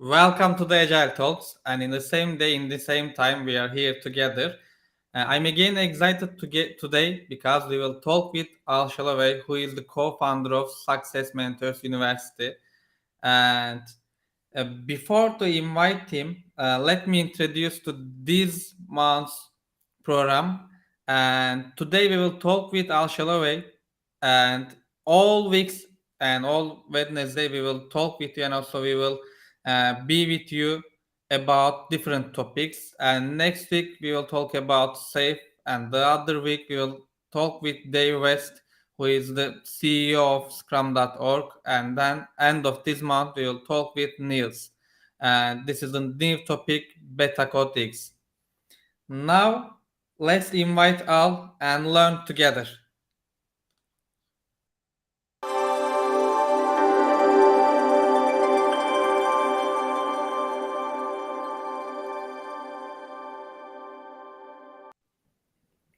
Welcome to the Agile Talks, and in the same day, in the same time, we are here together. I'm again excited to get today because we will talk with Al Shalloway, who is the co-founder of Success Mentors University. And before to invite him, let me introduce to this month's program. And today we will talk with Al Shalloway, and all weeks and all Wednesday we will talk with you, and also we will be with you about different topics. And next week we will talk about safe, and the other week we will talk with Dave West, who is the CEO of Scrum.org. And then end of this month we will talk with Niels. And this is a new topic, beta cortex. Now let's invite Al and learn together.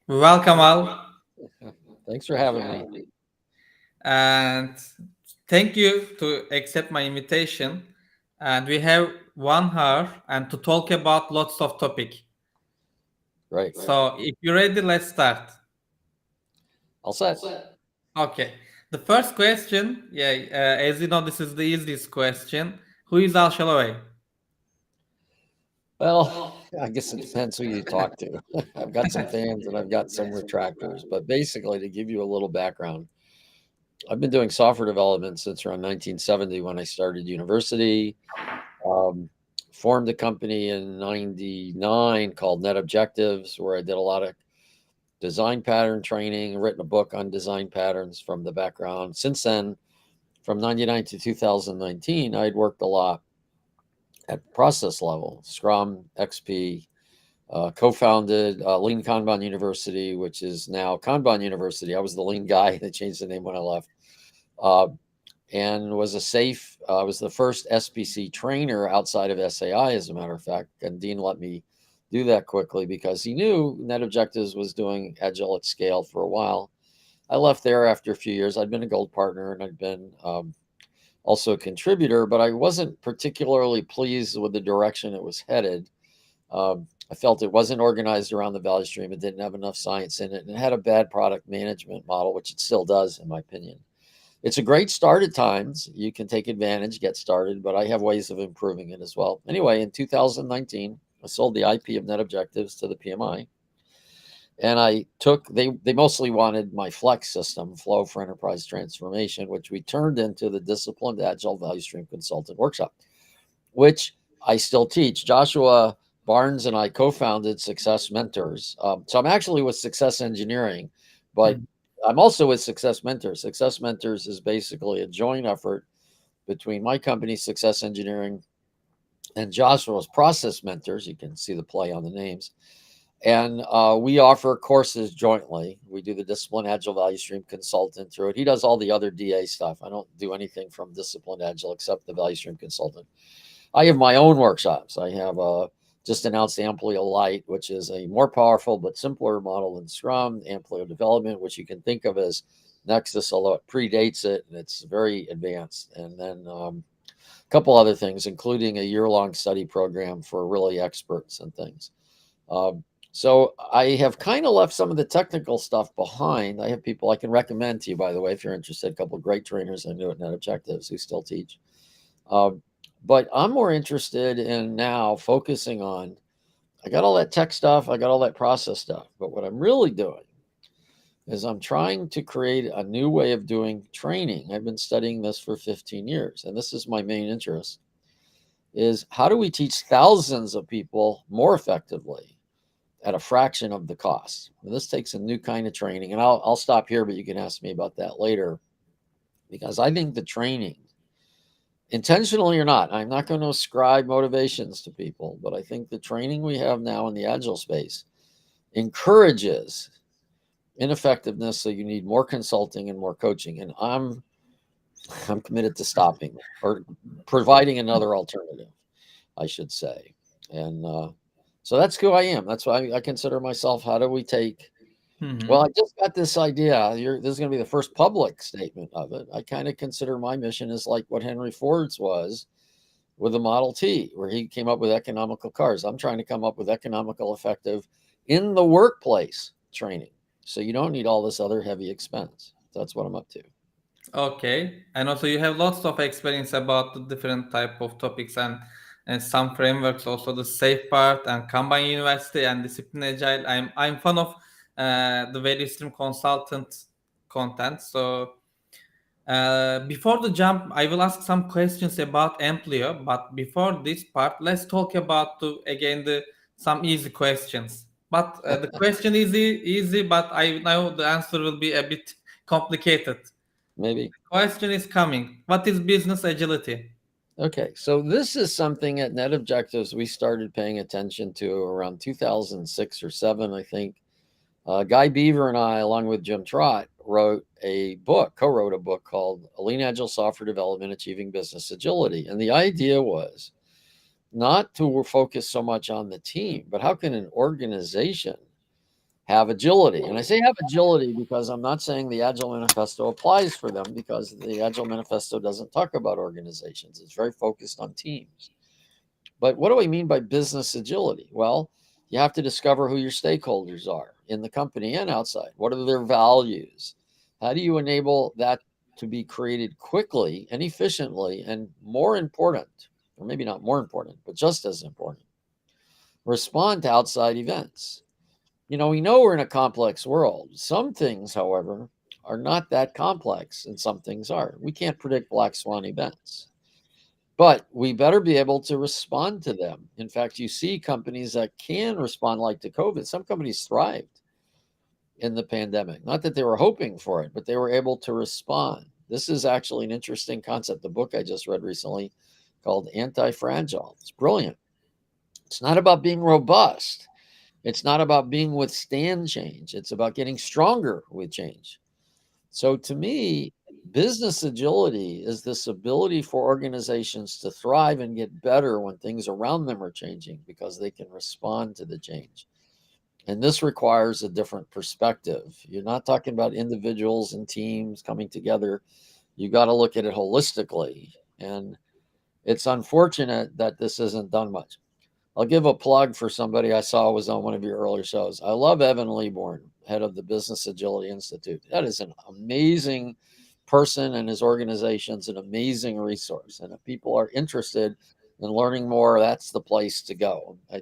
Welcome, Al, Thanks for having me. and thank you to accept my invitation. And we have 1 hour and to talk about lots of topic. Right. So if you're ready, let's start. All set. Okay. The first question, as you know, this is the easiest question. Who is Al Shalloway? Well, I guess it depends who you talk to. I've got some fans and I've got some retractors, but basically, to give you a little background, I've been doing software development since around 1970 when I started university. Um, Formed a company in 99 called Net Objectives, where I did a lot of design pattern training, written a book on design patterns from the background. Since then, from 99 to 2019, I'd worked a lot at process level, Scrum, XP, co-founded Lean Kanban University, which is now Kanban University. I was the lean guy. They changed the name when I left. Uh, and was a safe, was the first SPC trainer outside of SAI, as a matter of fact. And Dean let me do that quickly because he knew Net Objectives was doing Agile at scale for a while. I left there after a few years. I'd been a gold partner and I'd been also a contributor, but I wasn't particularly pleased with the direction it was headed. I felt it wasn't organized around the value stream. It didn't have enough science in it, and it had a bad product management model, which it still does, in my opinion. It's a great start at times. You can take advantage, get started, but I have ways of improving it as well. Anyway, in 2019, I sold the IP of Net Objectives to the PMI. And I took, they mostly wanted my Flex system, Flow for Enterprise Transformation, which we turned into the Disciplined Agile Value Stream Consultant Workshop, which I still teach. Joshua Barnes and I co-founded Success Mentors. So I'm actually with Success Engineering, but I'm also with Success Mentors. Success Mentors is basically a joint effort between my company, Success Engineering, and Joshua's Process Mentors. You can see the play on the names. And we offer courses jointly. We do the Disciplined Agile Value Stream Consultant through it. He does all the other DA stuff. I don't do anything from Disciplined Agile except the Value Stream Consultant. I have my own workshops. I have just announced Amplio Lite, which is a more powerful but simpler model than Scrum. Amplio Development, which you can think of as Nexus, although it predates it and it's very advanced. And then a couple other things, including a year-long study program for really experts and things. So I have kind of left some of the technical stuff behind. I have people I can recommend to you, by the way, if you're interested. A couple of great trainers I knew at Net Objectives who still teach. But I'm more interested in now focusing on, I got all that tech stuff, I got all that process stuff. But what I'm really doing is I'm trying to create a new way of doing training. I've been studying this for 15 years, and this is my main interest, is how do we teach thousands of people more effectively at a fraction of the cost? And this takes a new kind of training, and I'll stop here, but you can ask me about that later, because I think the training, intentionally or not, I'm not going to ascribe motivations to people, but I think the training we have now in the Agile space encourages ineffectiveness. So you need more consulting and more coaching, and I'm committed to stopping or providing another alternative, I should say. And so that's who I am. That's why I consider myself. How do we take? Well, I just got this idea. This is going to be the first public statement of it. I kind of consider my mission as like what Henry Ford's was with the Model T, where he came up with economical cars. I'm trying to come up with economical, effective in the workplace training. So you don't need all this other heavy expense. That's what I'm up to. Okay, and also you have lots of experience about the different type of topics and some frameworks, also the safe part and Kanban University and Discipline Agile. I'm fan of the various stream consultant content. So before the jump, I will ask some questions about Amplio. But before this part, let's talk about again the some easy questions. But the question is easy, but I know the answer will be a bit complicated. Maybe. Question is coming. What is business agility? Okay, so this is something at Net Objectives we started paying attention to around 2006 or 7, I think. Guy Beaver and I, along with Jim Trott, co-wrote a book called Lean Agile Software Development Achieving Business Agility. And the idea was not to focus so much on the team, but how can an organization have agility? And I say have agility because I'm not saying the Agile Manifesto applies for them, because the Agile Manifesto doesn't talk about organizations. It's very focused on teams. But what do I mean by business agility? Well, you have to discover who your stakeholders are in the company and outside. What are their values? How do you enable that to be created quickly and efficiently? And more important, or maybe not more important, but just as important, respond to outside events. We know we're in a complex world. Some things, however, are not that complex, and some things are. We can't predict black swan events, but we better be able to respond to them. In fact, you see companies that can respond, like to COVID. Some companies thrived in the pandemic. Not that they were hoping for it, but they were able to respond. This is actually an interesting concept. The book I just read recently called Anti-Fragile. It's brilliant. It's not about being robust. It's not about being withstand change. It's about getting stronger with change. So to me, business agility is this ability for organizations to thrive and get better when things around them are changing, because they can respond to the change. And this requires a different perspective. You're not talking about individuals and teams coming together. You got to look at it holistically. And it's unfortunate that this isn't done much. I'll give a plug for somebody I saw was on one of your earlier shows. I love Evan Leaborn, head of the Business Agility Institute. That is an amazing person, and his organization's an amazing resource. And if people are interested in learning more, that's the place to go. I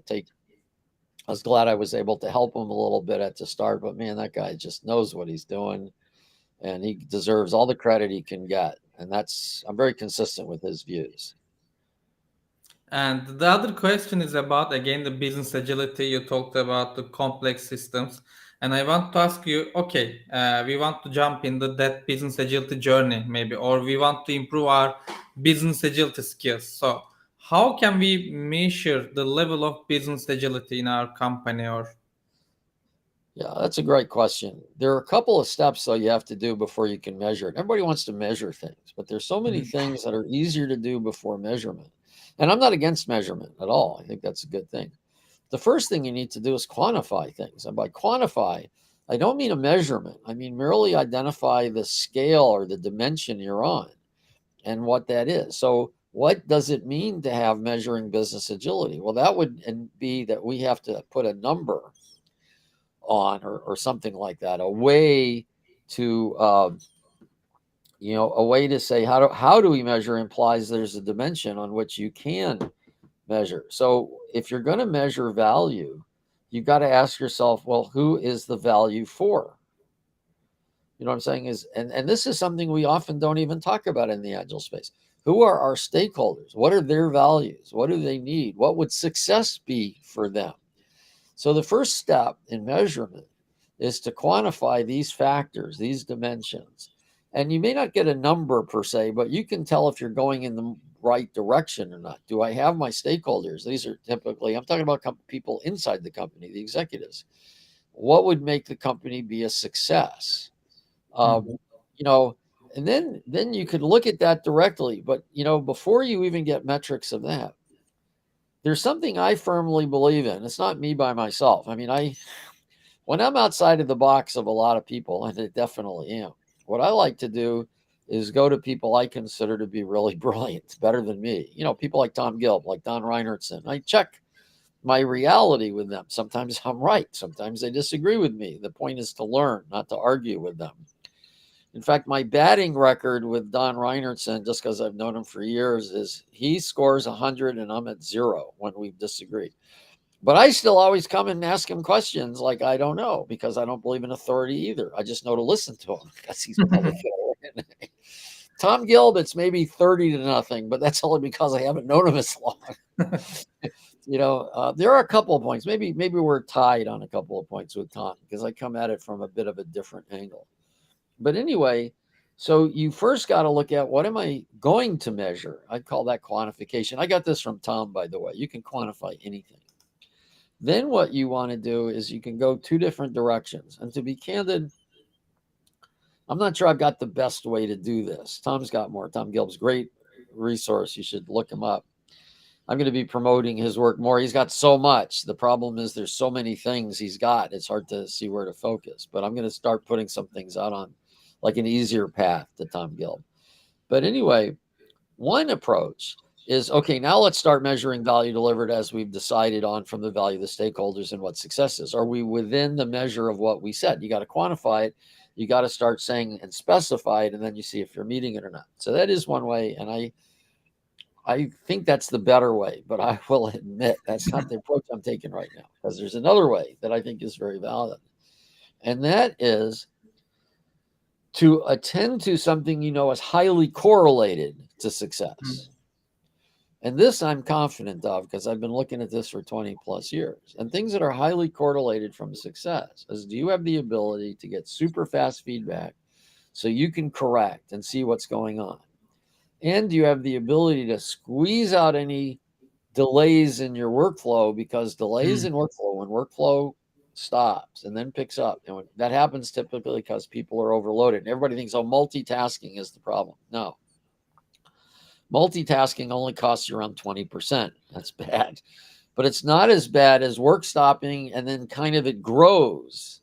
was glad I was able to help him a little bit at the start, but man, that guy just knows what he's doing, and he deserves all the credit he can get. And I'm very consistent with his views. And the other question is about again the business agility. You talked about the complex systems, and I want to ask you. Okay, we want to jump into that business agility journey, maybe, or we want to improve our business agility skills. So, how can we measure the level of business agility in our company? Or Yeah, that's a great question. There are a couple of steps, though, you have to do before you can measure it. Everybody wants to measure things, but there's so many things that are easier to do before measurement. And I'm not against measurement at all. I think that's a good thing. The first thing you need to do is quantify things. And by quantify, I don't mean a measurement. I mean merely identify the scale or the dimension you're on and what that is. So what does it mean to have measuring business agility? Well, that would be that we have to put a number on, or something like that, a way to a way to say how do we measure implies there's a dimension on which you can measure. So if you're going to measure value, you've got to ask yourself, well, who is the value for? You know what I'm saying? And this is something we often don't even talk about in the Agile space. Who are our stakeholders? What are their values? What do they need? What would success be for them? So the first step in measurement is to quantify these factors, these dimensions. And you may not get a number per se, but you can tell if you're going in the right direction or not. Do I have my stakeholders? These are typically, I'm talking about people inside the company, the executives. What would make the company be a success? You know, and then you could look at that directly. But, before you even get metrics of that, there's something I firmly believe in. It's not me by myself. I mean, when I'm outside of the box of a lot of people, and I definitely am, what I like to do is go to people I consider to be really brilliant, better than me. People like Tom Gilb, like Don Reinertson. I check my reality with them. Sometimes I'm right. Sometimes they disagree with me. The point is to learn, not to argue with them. In fact, my batting record with Don Reinertson, just because I've known him for years, is he scores 100 and I'm at 0 when we disagree. But I still always come and ask him questions like I don't know, because I don't believe in authority either. I just know to listen to him because he's probably going to win. Tom Gilb, it's maybe 30-0, but that's only because I haven't known him as long. There are a couple of points. Maybe we're tied on a couple of points with Tom because I come at it from a bit of a different angle. But anyway, so you first got to look at, what am I going to measure? I call that quantification. I got this from Tom, by the way. You can quantify anything. Then what you want to do is you can go two different directions. And to be candid, I'm not sure I've got the best way to do this. Tom's got more. Tom Gilb's great resource. You should look him up. I'm going to be promoting his work more. He's got so much. The problem is there's so many things he's got. It's hard to see where to focus. But I'm going to start putting some things out on like an easier path to Tom Gilb. But anyway, one approach is, okay, now let's start measuring value delivered as we've decided on from the value of the stakeholders and what success is. Are we within the measure of what we said? You got to quantify it. You got to start saying and specify it, and then you see if you're meeting it or not. So that is one way, and I think that's the better way, but I will admit that's not the approach I'm taking right now, because there's another way that I think is very valid. And that is to attend to something is highly correlated to success. And this I'm confident of because I've been looking at this for 20 plus years. And things that are highly correlated from success is, do you have the ability to get super fast feedback so you can correct and see what's going on? And do you have the ability to squeeze out any delays in your workflow? Because delays in workflow, when workflow stops and then picks up, and that happens typically because people are overloaded. And everybody thinks, multitasking is the problem. No. Multitasking only costs you around 20%. That's bad. But it's not as bad as work stopping and then kind of it grows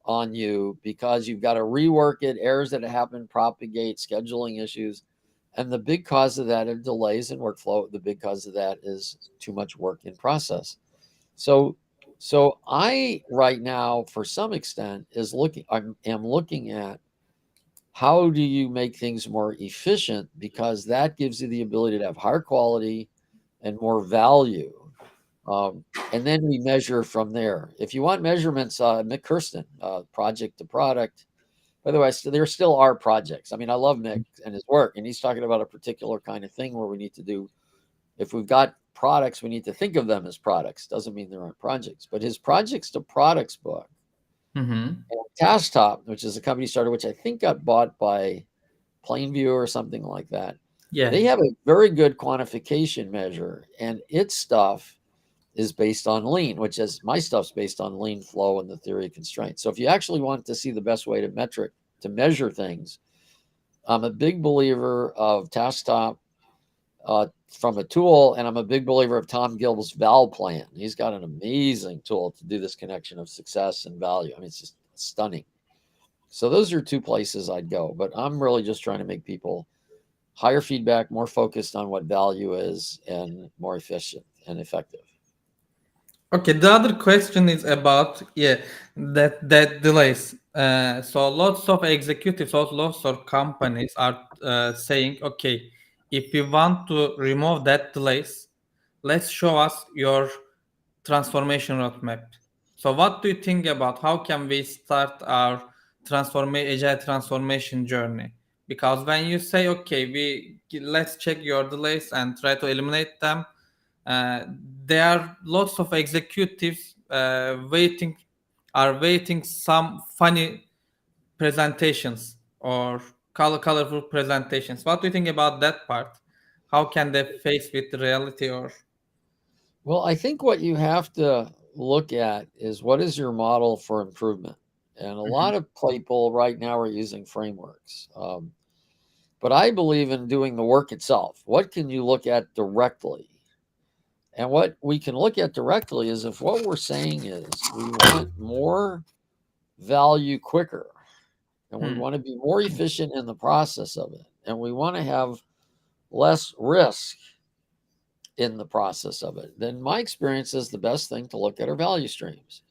on you because you've got to rework it, errors that happen, propagate, scheduling issues. And the big cause of that are delays in workflow. The big cause of that is too much work in process. So I right now, for some extent, am looking at how do you make things more efficient, because that gives you the ability to have higher quality and more value. And then we measure from there. If you want measurements, Mick Kirsten, project to product. By the way, there still are projects. I mean, I love Mick and his work, and he's talking about a particular kind of thing where we need to do, if we've got products, we need to think of them as products. Doesn't mean there aren't projects, but his projects to products book, and TaskTop, which is a company started, which I think got bought by Plainview or something like that. Yeah. They have a very good quantification measure, and its stuff is based on lean, which is my stuff's based on lean flow and the theory of constraints. So if you actually want to see the best way to measure things, I'm a big believer of TaskTop from a tool, and I'm a big believer of Tom Gilb's Val plan. He's got an amazing tool to do this connection of success and value. I mean, it's just stunning. So those are two places I'd go, but I'm really just trying to make people higher feedback, more focused on what value is, and more efficient and effective. Okay, the other question is about that delays. So lots of executives, or lots of companies are saying, okay, if you want to remove that delays, let's show us your transformation roadmap. So what do you think about how can we start our agile transformation journey? Because when you say, okay, let's check your delays and try to eliminate them, uh, there are lots of executives waiting some funny presentations or colorful presentations. What do you think about that part? How can they face with the reality? Or Well, I think what you have to look at is, what is your model for improvement? And a lot of people right now are using frameworks. But I believe in doing the work itself. What can you look at directly? And what we can look at directly is, if what we're saying is we want more value quicker, and we want to be more efficient in the process of it, and we want to have less risk in the process of it, then my experience is the best thing to look at are value streams.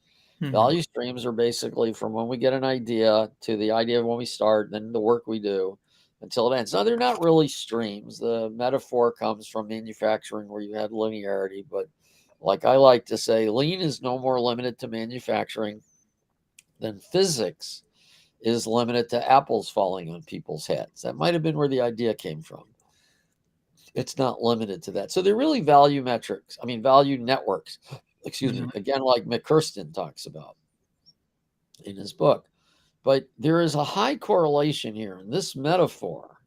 Mhm. Value streams are basically from when we get an idea to the idea when we start, then the work we do until it ends. Now, they're not really streams. The metaphor comes from manufacturing where you had linearity, but like I like to say, lean is no more limited to manufacturing than physics is limited to apples falling on people's heads. That might have been where the idea came from. It's not limited to that. So they're really value metrics. I mean, value networks. Excuse me. Mhm. Again, like McKirsten talks about in his book. But there is a high correlation here in this metaphor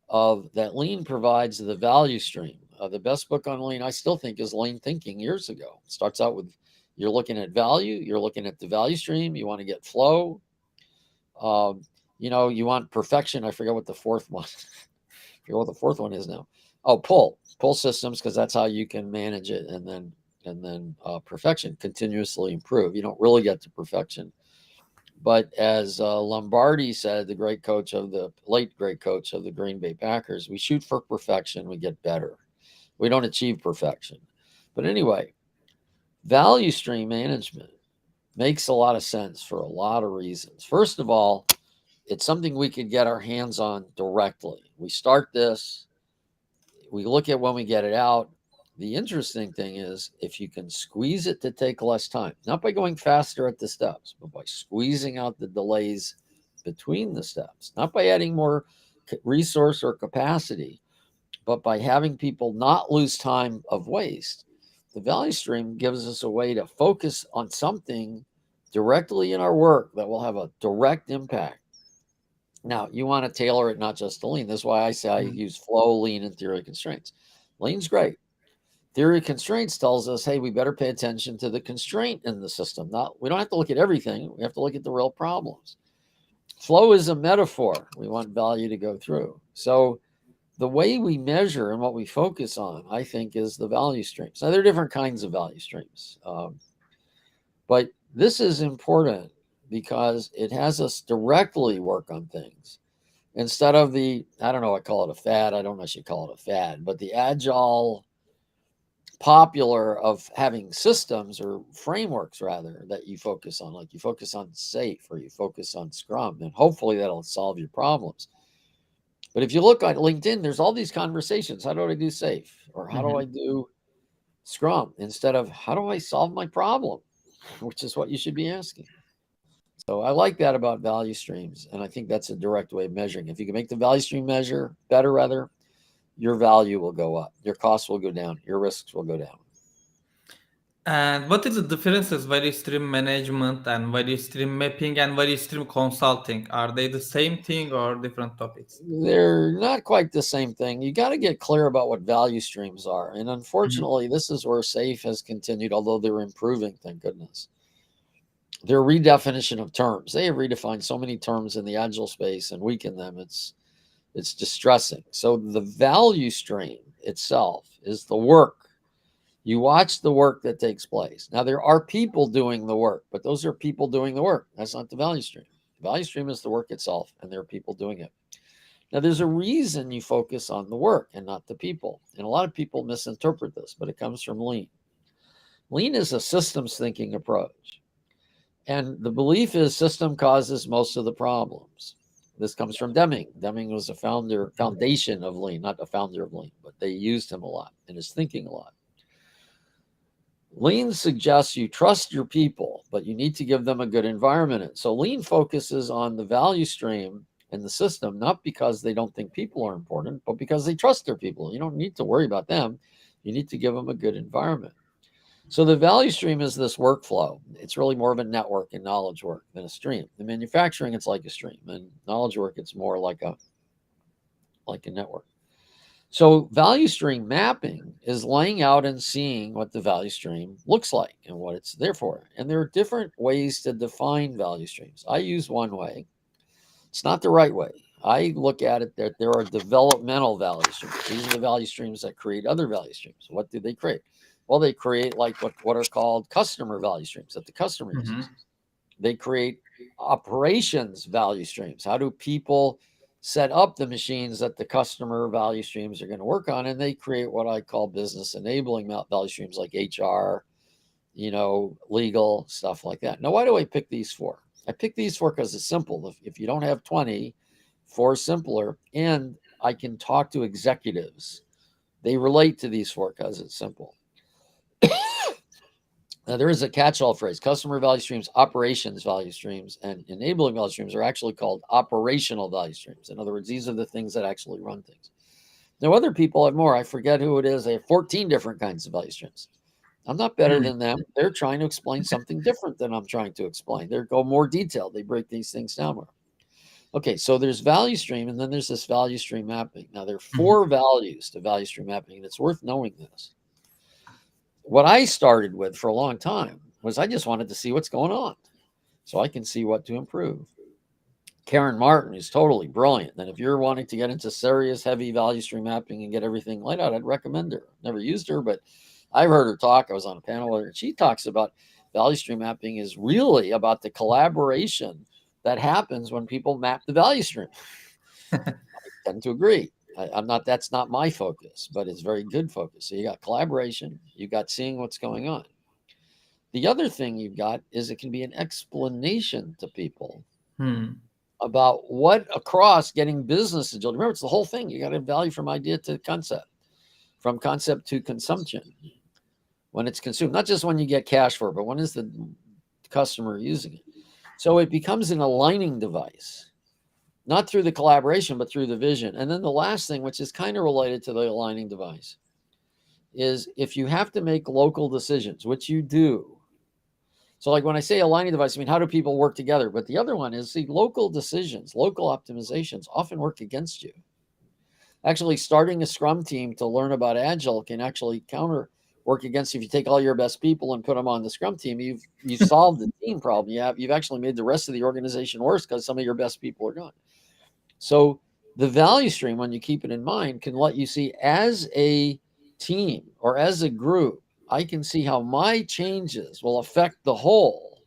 of that lean provides the value stream. The best book on lean, I still think, is Lean Thinking years ago. It starts out with you're looking at value, you're looking at the value stream, you want to get flow. Um, you want perfection. I forget what the fourth one. I forget what the fourth one is now. Oh, pull systems, because that's how you can manage it, and then perfection, continuously improve. You don't really get to perfection. But as Lombardi said, the late great coach of the Green Bay Packers, we shoot for perfection, we get better. We don't achieve perfection. But anyway, value stream management makes a lot of sense for a lot of reasons. First of all, it's something we could get our hands on directly. We start this, we look at when we get it out. The interesting thing is if you can squeeze it to take less time, not by going faster at the steps, but by squeezing out the delays between the steps, not by adding more resource or capacity, but by having people not lose time of waste. The value stream gives us a way to focus on something directly in our work that will have a direct impact. Now, you want to tailor it not just to lean. That's why I say I Mhm. use flow, lean, and theory of constraints. Lean's great. Theory of constraints tells us, hey, we better pay attention to the constraint in the system. We don't have to look at everything. We have to look at the real problems. Flow is a metaphor. We want value to go through. So the way we measure and what we focus on, I think, is the value streams. Now, there are different kinds of value streams, but this is important because it has us directly work on things instead of I don't know, I call it a fad. I don't know if I should call it a fad, but the agile popular of having systems or frameworks rather that you focus on, like you focus on safe or you focus on scrum, and hopefully that'll solve your problems. But if you look at LinkedIn, there's all these conversations. How do I do safe? Or how do I Mhm. do scrum? Instead of how do I solve my problem? Which is what you should be asking. So I like that about value streams. And I think that's a direct way of measuring. If you can make the value stream measure better, rather, your value will go up, your costs will go down, your risks will go down. And what is the differences value stream management and value stream mapping and value stream consulting? Are they the same thing or different topics? They're not quite the same thing. You got to get clear about what value streams are. And Mhm. unfortunately, this is where SAFE has continued, although they're improving, thank goodness. Their redefinition of terms. They have redefined so many terms in the agile space and weakened them. It's distressing. So the value stream itself is the work. You watch the work that takes place. Now there are people doing the work, but those are people doing the work. That's not the value stream. The value stream is the work itself, and there are people doing it. Now, there's a reason you focus on the work and not the people. And a lot of people misinterpret this, but it comes from lean. Lean is a systems thinking approach. And the belief is system causes most of the problems. This comes from Deming. Deming was a foundation of lean, not a founder of lean, but they used him a lot in his thinking a lot. Lean suggests you trust your people, but you need to give them a good environment. So lean focuses on the value stream in the system, not because they don't think people are important, but because they trust their people. You don't need to worry about them. You need to give them a good environment. So the value stream is this workflow. It's really more of a network and knowledge work than a stream. In manufacturing, it's like a stream, and knowledge work, it's more like a network. So value stream mapping is laying out and seeing what the value stream looks like and what it's there for. And there are different ways to define value streams. I use one way. It's not the right way. I look at it that there are developmental value streams. These are the value streams that create other value streams. What do they create? Well, they create like what are called customer value streams that the customer Mhm. uses. They create operations value streams. How do people set up the machines that the customer value streams are going to work on? And they create what I call business enabling value streams, like HR, legal, stuff like that. Now, why do I pick these four? I pick these four because it's simple. If you don't have 20, four simpler, and I can talk to executives. They relate to these four because it's simple. Now, there is a catch-all phrase: customer value streams, operations value streams, and enabling value streams are actually called operational value streams. In other words, these are the things that actually run things. Now, other people have more. I forget who it is. They have 14 different kinds of value streams. I'm not better than them. They're trying to explain something different than I'm trying to explain. They go more detailed. They break these things down more. Okay, so there's value stream, and then there's this value stream mapping. Now, there are four values to value stream mapping, and it's worth knowing this. What I started with for a long time was I just wanted to see what's going on so I can see what to improve. Karen Martin is totally brilliant. And if you're wanting to get into serious, heavy value stream mapping and get everything laid out, I'd recommend her. Never used her, but I've heard her talk. I was on a panel with her, and she talks about value stream mapping is really about the collaboration that happens when people map the value stream. I tend to agree. That's not my focus, but it's very good focus. So you got collaboration, you got seeing what's going on. The other thing you've got is it can be an explanation to people about what across getting business agility. Remember, it's the whole thing. You got to have value from idea to concept, from concept to consumption. When it's consumed, not just when you get cash for it, but when is the customer using it? So it becomes an aligning device. Not through the collaboration, but through the vision. And then the last thing, which is kind of related to the aligning device, is if you have to make local decisions, which you do. So like when I say aligning device, I mean, how do people work together? But the other one is, see, local decisions, local optimizations often work against you. Actually, starting a Scrum team to learn about Agile can actually work against you. If you take all your best people and put them on the Scrum team, you've solved the team problem. You've actually made the rest of the organization worse because some of your best people are gone. So the value stream, when you keep it in mind, can let you see as a team or as a group, I can see how my changes will affect the whole.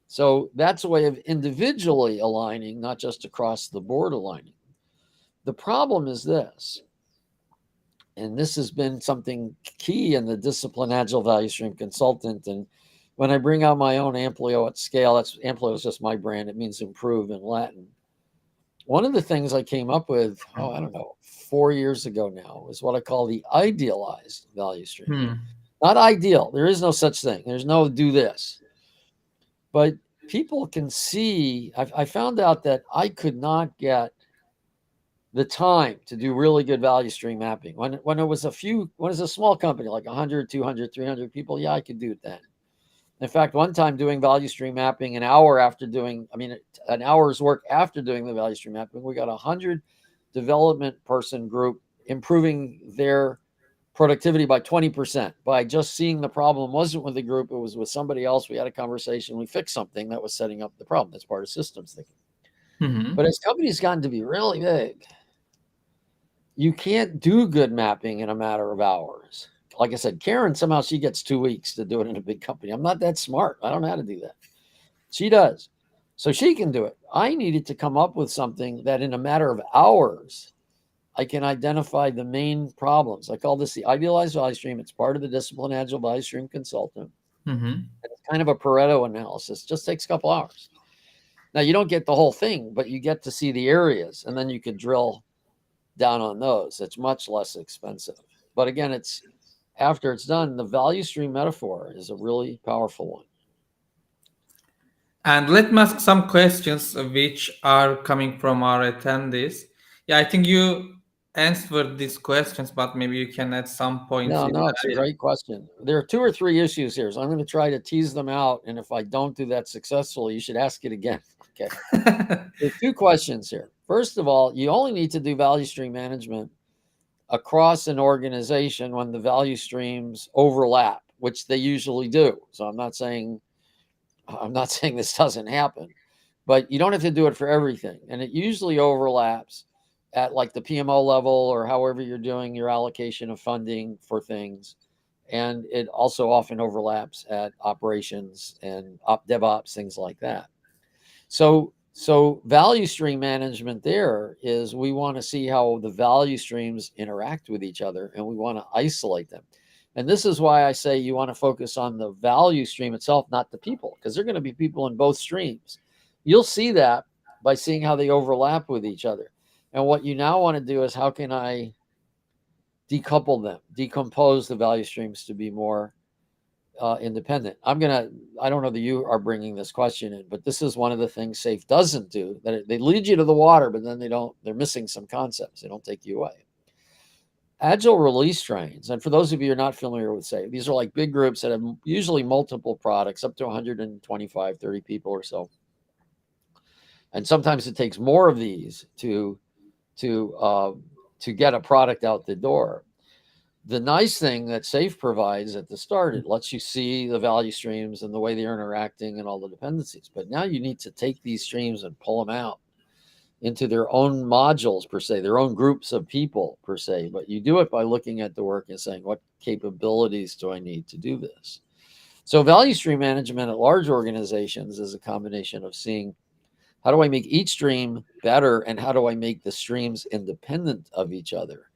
So that's a way of individually aligning, not just across the board aligning. The problem is this, and this has been something key in the discipline Agile Value Stream Consultant. And when I bring out my own Amplio at scale, Amplio is just my brand. It means improve in Latin. One of the things I came up with, 4 years ago now, is what I call the idealized value stream. Not ideal. There is no such thing. There's no do this. But people can see, I found out that I could not get the time to do really good value stream mapping. When it was a small company, like 100, 200, 300 people, I could do it then. In fact, one time doing value stream mapping, an hour's work after doing the value stream mapping, we got 100 development person group improving their productivity by 20% by just seeing the problem wasn't with the group, it was with somebody else. We had a conversation, we fixed something that was setting up the problem. That's part of systems thinking. But as companies gotten to be really big, you can't do good mapping in a matter of hours. Like I said, Karen, somehow she gets 2 weeks to do it in a big company. I'm not that smart. I don't know how to do that. She does. So she can do it. I needed to come up with something that in a matter of hours, I can identify the main problems. I call this the idealized value stream. It's part of the Discipline Agile Value Stream Consultant. And it's kind of a Pareto analysis. It just takes a couple hours. Now, you don't get the whole thing, but you get to see the areas, and then you can drill down on those. It's much less expensive. But again, after it's done, the value stream metaphor is a really powerful one. And let me ask some questions which are coming from our attendees. I think you answered these questions, but maybe you can add some points. No, it's a great question. There are 2 or 3 issues here, so I'm going to try to tease them out. And if I don't do that successfully, you should ask it again. Okay. There are 2 questions here. First of all, you only need to do value stream management across an organization when the value streams overlap, which they usually do. So I'm not saying this doesn't happen, but you don't have to do it for everything. And it usually overlaps at like the PMO level or however you're doing your allocation of funding for things. And it also often overlaps at operations and DevOps, things like that. So value stream management there is we want to see how the value streams interact with each other, and we want to isolate them. And this is why I say you want to focus on the value stream itself, not the people, because there are going to be people in both streams. You'll see that by seeing how they overlap with each other. And what you now want to do is how can I decouple them, decompose the value streams to be more independent. I don't know that you are bringing this question in, but this is one of the things SAFe doesn't do. That they lead you to the water, but then they're missing some concepts. They don't take you away. Agile release trains, and for those of you who are not familiar with SAFe, these are like big groups that have usually multiple products, up to 125, 30 people or so. And sometimes it takes more of these to get a product out the door. The nice thing that SAFe provides at the start, it lets you see the value streams and the way they're interacting and all the dependencies. But now you need to take these streams and pull them out into their own modules, per se, their own groups of people, per se. But you do it by looking at the work and saying, what capabilities do I need to do this? So value stream management at large organizations is a combination of seeing how do I make each stream better and how do I make the streams independent of each other.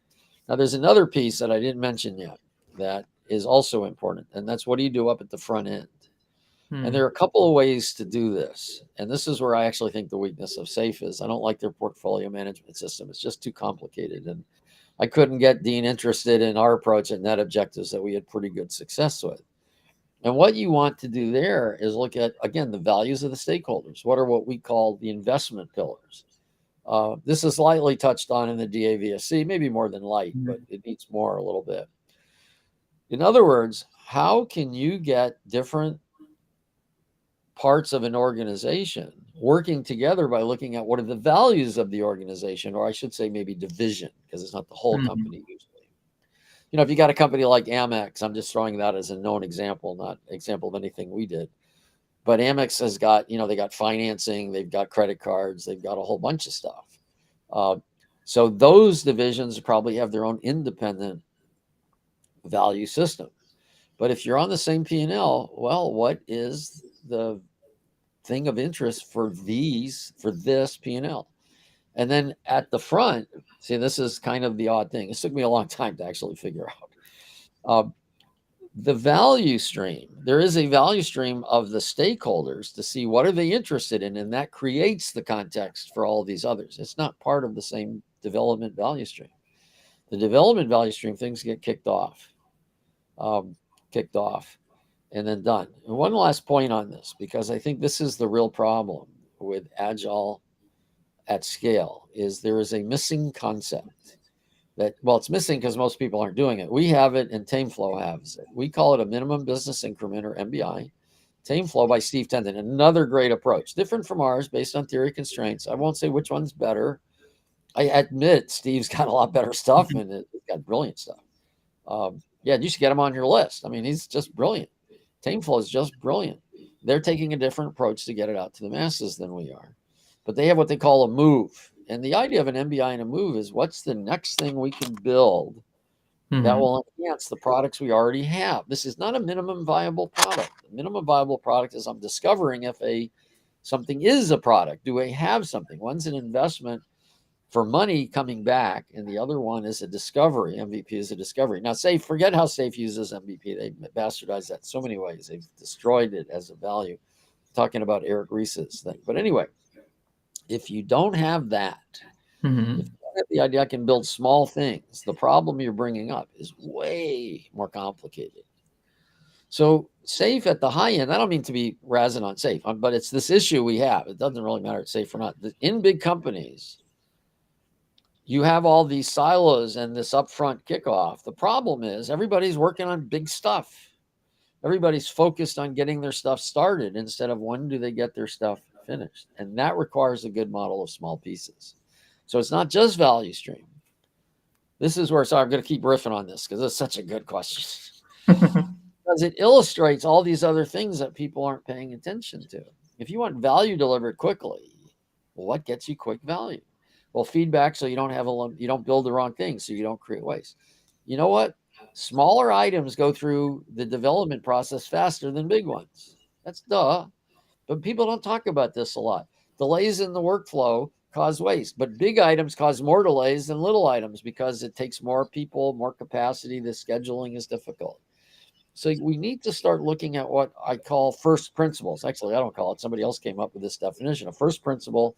Now, there's another piece that I didn't mention yet that is also important, and that's what do you do up at the front end? And there are a couple of ways to do this. And this is where I actually think the weakness of SAFe is. I don't like their portfolio management system. It's just too complicated. And I couldn't get Dean interested in our approach at Net Objectives that we had pretty good success with. And what you want to do there is look at, again, the values of the stakeholders. What are what we call the investment pillars? This is lightly touched on in the DAVSC, maybe more than light, but it needs more a little bit. In other words, how can you get different parts of an organization working together by looking at what are the values of the organization, or I should say maybe division, because it's not the whole company usually. You know, if you got a company like Amex, I'm just throwing that as a known example, not example of anything we did. But Amex has got, they got financing, they've got credit cards, they've got a whole bunch of stuff. So those divisions probably have their own independent value system. But if you're on the same P&L, well, what is the thing of interest for this P&L? And then at the front, see, this is kind of the odd thing. It took me a long time to actually figure out. The value stream, there is a value stream of the stakeholders to see what are they interested in, and that creates the context for all of these others. It's not part of the same development value stream. The development value stream, things get kicked off, and then done. And one last point on this, because I think this is the real problem with Agile at scale, is there is a missing concept. It's missing because most people aren't doing it. We have it, and Tameflow has it. We call it a minimum business increment, or MBI. Tameflow by Steve Tendon, another great approach, different from ours, based on theory constraints. I won't say which one's better. I admit Steve's got a lot better stuff, and he's got brilliant stuff. You should get him on your list. I mean, he's just brilliant. Tameflow is just brilliant. They're taking a different approach to get it out to the masses than we are. But they have what they call a move. And the idea of an MBI and a move is what's the next thing we can build that will enhance the products we already have. This is not a minimum viable product. The minimum viable product is I'm discovering if something is a product. Do I have something? One's an investment for money coming back, and the other one is a discovery. MVP is a discovery. Now, forget how SAFe uses MVP. They bastardized that in so many ways. They've destroyed it as a value. Talking about Eric Ries's thing. But anyway, if you don't have that, if you don't have the idea I can build small things, the problem you're bringing up is way more complicated. So SAFe at the high end, I don't mean to be razzing on SAFe, but it's this issue we have. It doesn't really matter if it's SAFe or not. In big companies, you have all these silos and this upfront kickoff. The problem is everybody's working on big stuff. Everybody's focused on getting their stuff started instead of when do they get their stuff finished. And that requires a good model of small pieces. So it's not just value stream. This is where, I'm going to keep riffing on this because it's such a good question. Because it illustrates all these other things that people aren't paying attention to. If you want value delivered quickly, well, what gets you quick value? Well, feedback, so you don't build the wrong thing, so you don't create waste. You know what? smaller items go through the development process faster than big ones. That's duh. But people don't talk about this a lot. Delays in the workflow cause waste, but big items cause more delays than little items because it takes more people, more capacity. The scheduling is difficult. So we need to start looking at what I call first principles. Actually, I don't call it. Somebody else came up with this definition. A first principle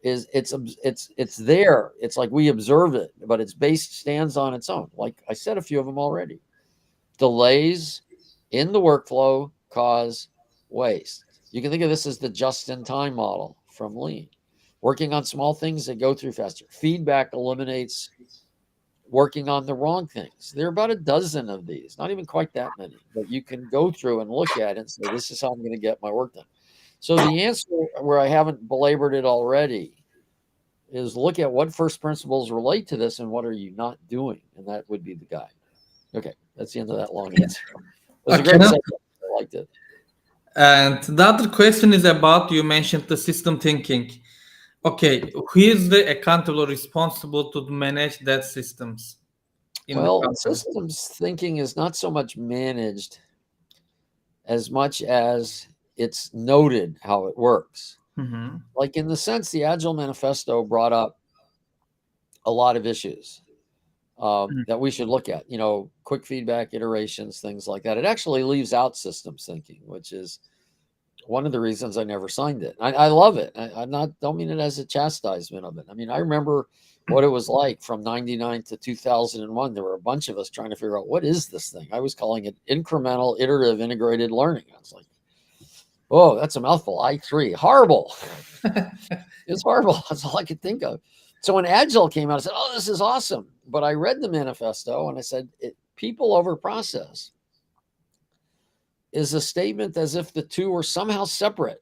is it's there. It's like we observe it, but it's based stands on its own. Like I said, a few of them already. Delays in the workflow cause waste. You can think of this as the just-in-time model from Lean. Working on small things that go through faster. Feedback eliminates working on the wrong things. There are about a dozen of these, not even quite that many, but you can go through and look at it and say, this is how I'm going to get my work done. So the answer, where I haven't belabored it already, is look at what first principles relate to this and what are you not doing, and that would be the guide. Okay, that's the end of that long answer. It was a Okay. great segment. I liked it. And the other question is about, you mentioned the system thinking. Okay, who is the accountable responsible to manage that systems in the Well, company? systems thinking is not so much managed as much as it's noted how it works. Mm-hmm. Like, in the sense, the Agile Manifesto brought up a lot of issues that we should look at, quick feedback, iterations, things like that. It actually leaves out systems thinking, which is one of the reasons I never signed it. I love it. Don't mean it as a chastisement of it. I mean, I remember what it was like from 99 to 2001. There were a bunch of us trying to figure out, what is this thing? I was calling it incremental, iterative, integrated learning. I was like, oh, that's a mouthful. I3, horrible. It's horrible. That's all I could think of. So when Agile came out, I said, oh, this is awesome. But I read the manifesto and I said, people over process is a statement as if the two were somehow separate.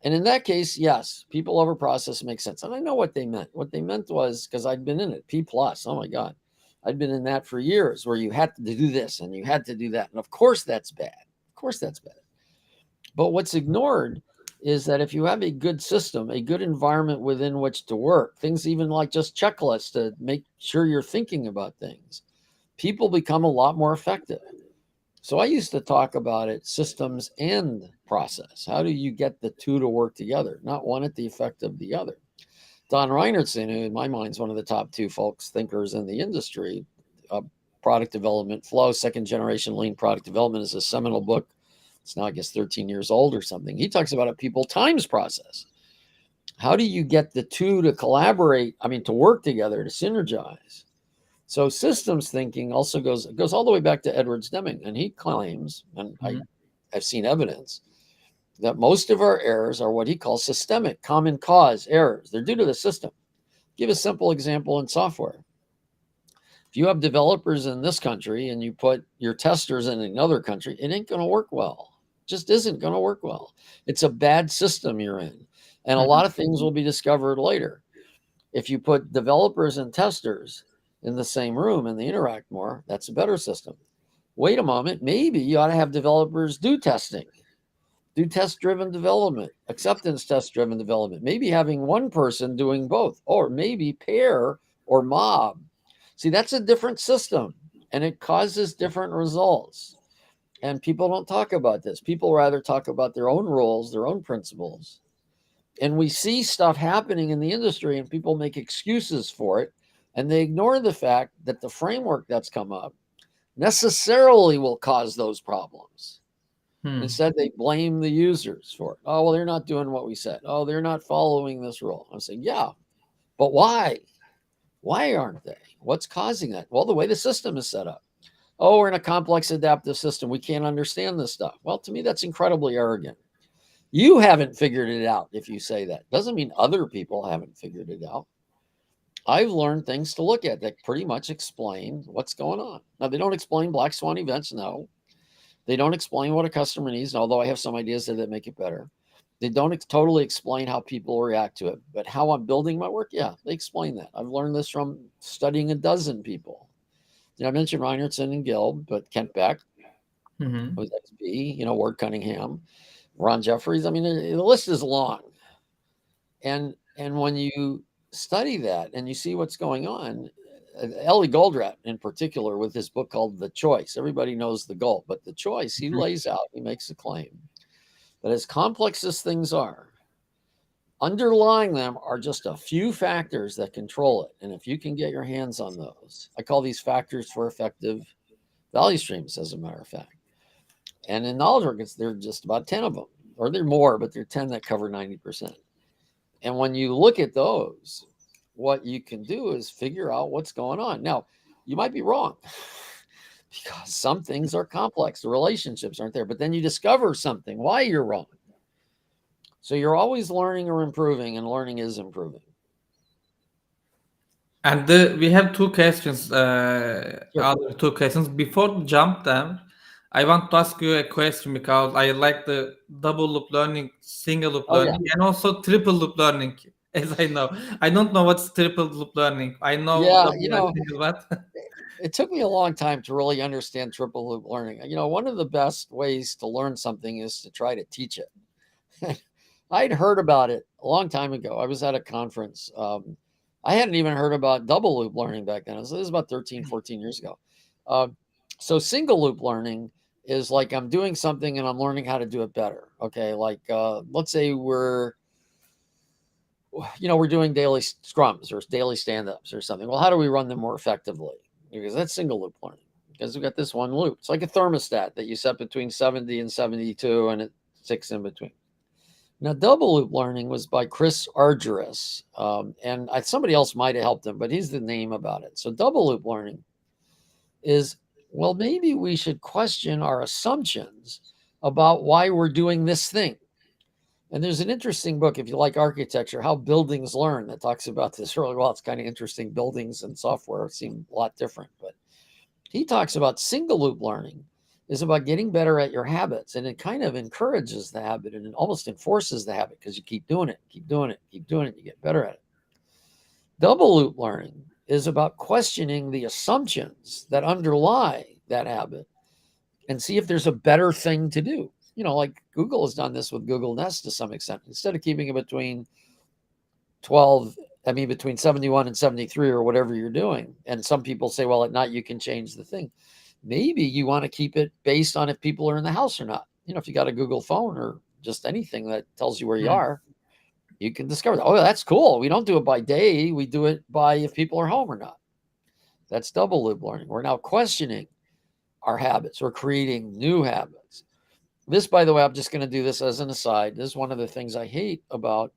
And in that case, yes, people over process makes sense. And I know what they meant. What they meant was, because I'd been in it, P plus. Oh my God. I'd been in that for years, where you had to do this and you had to do that. And of course that's bad. Of course that's bad. But what's ignored is that if you have a good system, a good environment within which to work, things even like just checklists to make sure you're thinking about things, people become a lot more effective. So I used to talk about it, systems and process. How do you get the two to work together, not one at the effect of the other? Don Reinertson, who in my mind is one of the top two folks thinkers in the industry, Product Development Flow, Second Generation Lean Product Development, is a seminal book. It's now, I guess, 13 years old or something. He talks about a people times process. How do you get the two to collaborate? I mean, to work together, to synergize. So systems thinking also goes all the way back to Edwards Deming, and he claims, and I've seen evidence, that most of our errors are what he calls systemic, common cause errors. They're due to the system. Give a simple example in software. If you have developers in this country and you put your testers in another country, it ain't going to work well. It just isn't going to work well. It's a bad system you're in. And a lot of things will be discovered later. If you put developers and testers in the same room and they interact more, that's a better system. Wait a moment, maybe you ought to have developers do testing, do test-driven development, acceptance test-driven development, maybe having one person doing both, or maybe pair or mob. See, that's a different system, and it causes different results. And people don't talk about this. People rather talk about their own rules, their own principles. And we see stuff happening in the industry and people make excuses for it. And they ignore the fact that the framework that's come up necessarily will cause those problems. Instead, they blame the users for it. Oh, well, they're not doing what we said. Oh, they're not following this rule. I'm saying, yeah, but why? Why aren't they? What's causing that? Well, the way the system is set up. Oh, we're in a complex adaptive system. We can't understand this stuff. Well, to me, that's incredibly arrogant. You haven't figured it out if you say that. Doesn't mean other people haven't figured it out. I've learned things to look at that pretty much explain what's going on. Now, they don't explain black swan events, no. They don't explain what a customer needs, although I have some ideas that make it better. They don't totally explain how people react to it, but how I'm building my work, yeah, they explain that. I've learned this from studying a dozen people. I mentioned Reinertson and Gill, but Kent Beck, who's XP, Ward Cunningham, Ron Jeffries. I mean, the list is long. And when you study that and you see what's going on, Ellie Goldratt in particular, with his book called The Choice. Everybody knows the goal, but The Choice, he lays out, he makes a claim that as complex as things are, underlying them are just a few factors that control it. And if you can get your hands on those, I call these factors for effective value streams, as a matter of fact. And in knowledge work, there are just about 10 of them, or they're more, but they're 10 that cover 90%. And when you look at those, what you can do is figure out what's going on. Now, you might be wrong because some things are complex. The relationships aren't there, but then you discover something, why you're wrong. So you're always learning or improving, and learning is improving. And we have two questions, Sure. other two questions. Before we jump them, I want to ask you a question because I like the double loop learning, single loop Oh, yeah. learning, and also triple loop learning. As I know, I don't know what's triple loop learning. I know Yeah. double and single, but It took me a long time to really understand triple loop learning. One of the best ways to learn something is to try to teach it. I'd heard about it a long time ago. I was at a conference. I hadn't even heard about double loop learning back then. This was about 13, 14 years ago. So single loop learning is like I'm doing something and I'm learning how to do it better. Okay, like let's say we're doing daily scrums or daily stand-ups or something. Well, how do we run them more effectively? Because that's single loop learning. Because we've got this one loop. It's like a thermostat that you set between 70 and 72, and it sticks in between. Now, double loop learning was by Chris Argyris, and somebody else might have helped him, but he's the name about it. So double loop learning is, well, maybe we should question our assumptions about why we're doing this thing. And there's an interesting book, if you like architecture, How Buildings Learn, that talks about this really well. It's kind of interesting. Buildings and software seem a lot different, but he talks about single loop learning is about getting better at your habits, and it kind of encourages the habit and it almost enforces the habit because you keep doing it, keep doing it, keep doing it, you get better at it. Double loop learning is about questioning the assumptions that underlie that habit and see if there's a better thing to do. Like Google has done this with Google Nest to some extent. Instead of keeping it between 71 and 73 or whatever you're doing. And some people say, well, at night you can change the thing. Maybe you want to keep it based on if people are in the house or not. If you got a Google phone or just anything that tells you where you are, you can discover that. Oh, that's cool. We don't do it by day. We do it by if people are home or not. That's double loop learning. We're now questioning our habits. We're creating new habits. This, by the way, I'm just going to do this as an aside. This is one of the things I hate about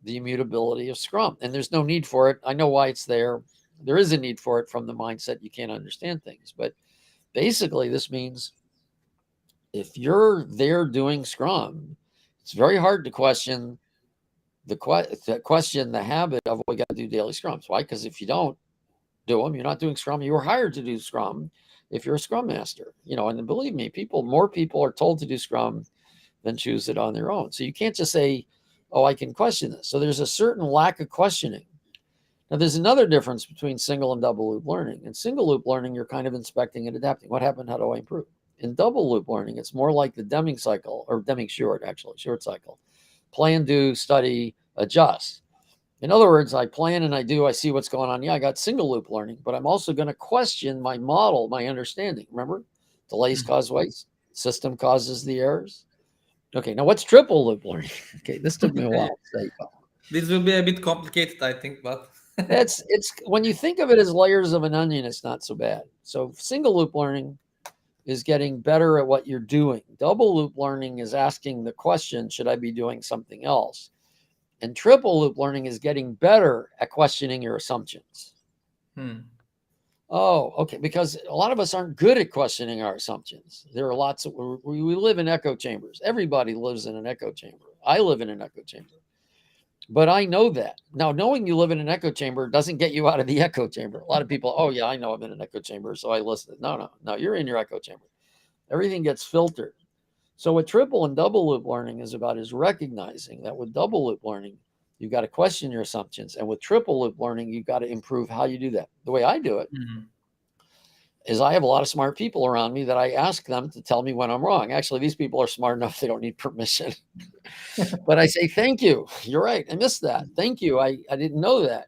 the immutability of Scrum. And there's no need for it. I know why it's there. There is a need for it from the mindset you can't understand things. But basically, this means if you're there doing Scrum, it's very hard to question the habit of we got to do daily Scrums. Why? Because if you don't do them, you're not doing Scrum. You were hired to do Scrum if you're a Scrum master. And believe me, more people are told to do Scrum than choose it on their own. So you can't just say, oh, I can question this. So there's a certain lack of questioning. Now, there's another difference between single and double loop learning. In single loop learning, you're kind of inspecting and adapting. What happened? How do I improve? In double loop learning, it's more like the Deming cycle, or Deming short cycle. Plan, do, study, adjust. In other words, I plan and I do, I see what's going on. Yeah, I got single loop learning, but I'm also going to question my model, my understanding. Remember, delays cause waste, system causes the errors. Okay, now what's triple loop learning? Okay, this took me a while to say. This will be a bit complicated, I think, but it's when you think of it as layers of an onion, it's not so bad. So single loop learning is getting better at what you're doing. Double loop learning is asking the question, should I be doing something else? And triple loop learning is getting better at questioning your assumptions. Oh, okay. Because a lot of us aren't good at questioning our assumptions. There are lots of, we live in echo chambers. Everybody lives in an echo chamber. I live in an echo chamber. But I know that. Now, knowing you live in an echo chamber doesn't get you out of the echo chamber. A lot of people, oh, yeah, I know I'm in an echo chamber, so I listen. No, you're in your echo chamber. Everything gets filtered. So what triple and double loop learning is about is recognizing that with double loop learning, you've got to question your assumptions. And with triple loop learning, you've got to improve how you do that. The way I do it is I have a lot of smart people around me that I ask them to tell me when I'm wrong. Actually, these people are smart enough, they don't need permission. But I say, thank you. You're right. I missed that. Thank you. I didn't know that.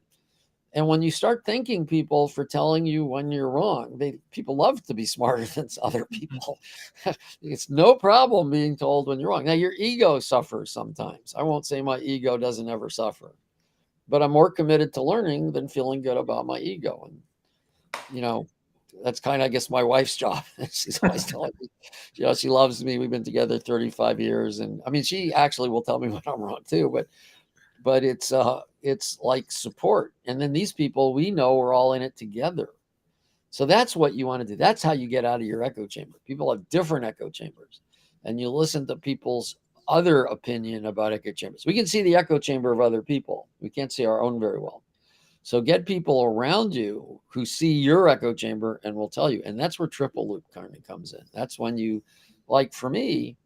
And when you start thanking people for telling you when you're wrong, people love to be smarter than other people. It's no problem being told when you're wrong. Now, your ego suffers sometimes. I won't say my ego doesn't ever suffer, but I'm more committed to learning than feeling good about my ego. And, you know, that's kind of, I guess, my wife's job. She's always telling me, she loves me. We've been together 35 years. And I mean, she actually will tell me when I'm wrong too, but it's like support. And then these people, we know we're all in it together. So that's what you want to do. That's how you get out of your echo chamber. People have different echo chambers, and you listen to people's other opinion about echo chambers. We can see the echo chamber of other people. We can't see our own very well. So get people around you who see your echo chamber and will tell you. And that's where triple loop kind of comes in. That's when you, like for me,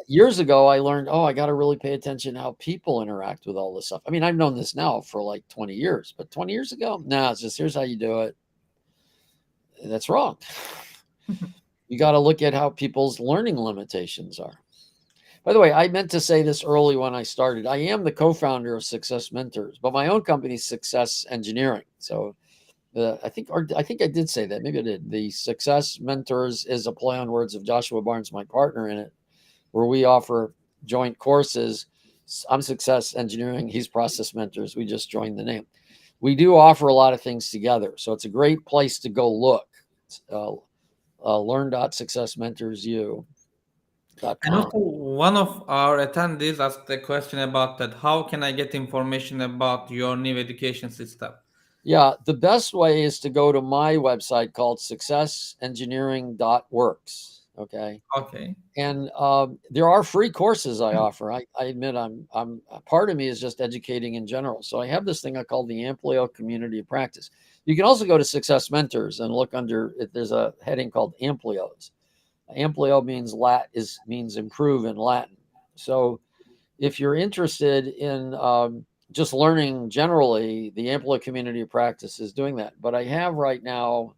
years ago, I learned, I got to really pay attention to how people interact with all this stuff. I mean, I've known this now for like 20 years, but 20 years ago, no, it's just here's how you do it. That's wrong. You got to look at how people's learning limitations are. By the way, I meant to say this early when I started. I am the co-founder of Success Mentors, but my own company is Success Engineering. So I think I did say that. Maybe I did. The Success Mentors is a play on words of Joshua Barnes, my partner in it, where we offer joint courses. I'm Success Engineering. He's Process Mentors. We just joined the name. We do offer a lot of things together. So it's a great place to go look. Learn.successmentorsyou.com. And also, one of our attendees asked a question about that. How can I get information about your new education system? Yeah, the best way is to go to my website called successengineering.works. Okay. Okay. And there are free courses I offer. I admit I'm part of me is just educating in general. So I have this thing I call the Amplio Community of Practice. You can also go to Success Mentors and look under it. There's a heading called Amplios. Amplio means improve in Latin. So if you're interested in just learning generally, the Amplio Community of Practice is doing that. But I have right now,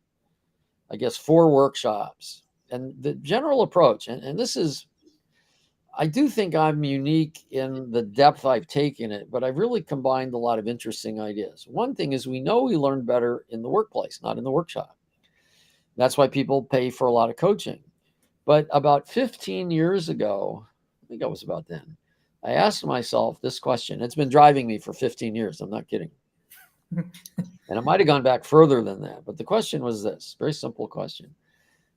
I guess, 4 workshops. And the general approach, and this is, I do think I'm unique in the depth I've taken it, but I've really combined a lot of interesting ideas. One thing is we know we learn better in the workplace, not in the workshop. That's why people pay for a lot of coaching. But about 15 years ago, I think it was about then, I asked myself this question. It's been driving me for 15 years. I'm not kidding. And it might have gone back further than that. But the question was this, very simple question.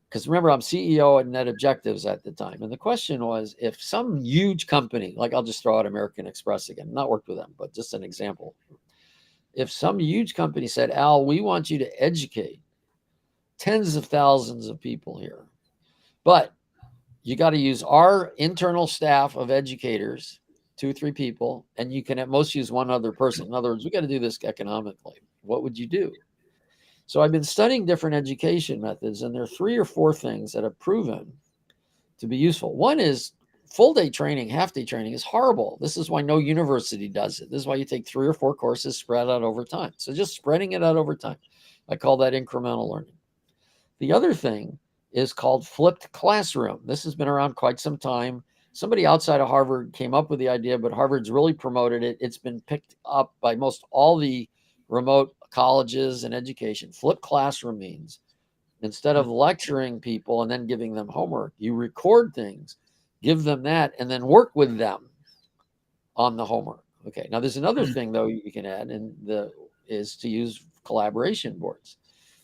Because remember, I'm CEO at Net Objectives at the time. And the question was, if some huge company, like I'll just throw out American Express again, not worked with them, but just an example. If some huge company said, Al, we want you to educate tens of thousands of people here, but you got to use our internal staff of educators, 2 or 3 people, and you can at most use one other person. In other words, we got to do this economically. What would you do? So I've been studying different education methods, and there are 3 or 4 things that have proven to be useful. One is full day training, half day training is horrible. This is why no university does it. This is why you take 3 or 4 courses spread out over time. So just spreading it out over time. I call that incremental learning. The other thing is called flipped classroom. This has been around quite some time. Somebody outside of Harvard came up with the idea, but Harvard's really promoted it. It's been picked up by most all the remote colleges and education. Flipped classroom means instead of lecturing people and then giving them homework, you record things, give them that, and then work with them on the homework. Okay. Now there's another thing though you can add, and is to use collaboration boards.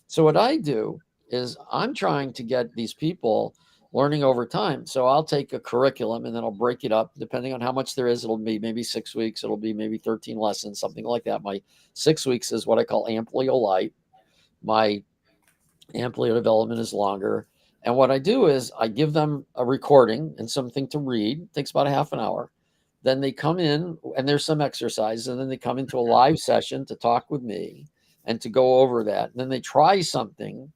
So what I do is I'm trying to get these people learning over time. So I'll take a curriculum and then I'll break it up depending on how much there is. It'll be maybe 6 weeks. It'll be maybe 13 lessons, something like that. My 6 weeks is what I call Amplio Light. My Amplio development is longer. And what I do is I give them a recording and something to read. It takes about a half an hour. Then they come in and there's some exercises, and then they come into a live session to talk with me and to go over that. And then they try something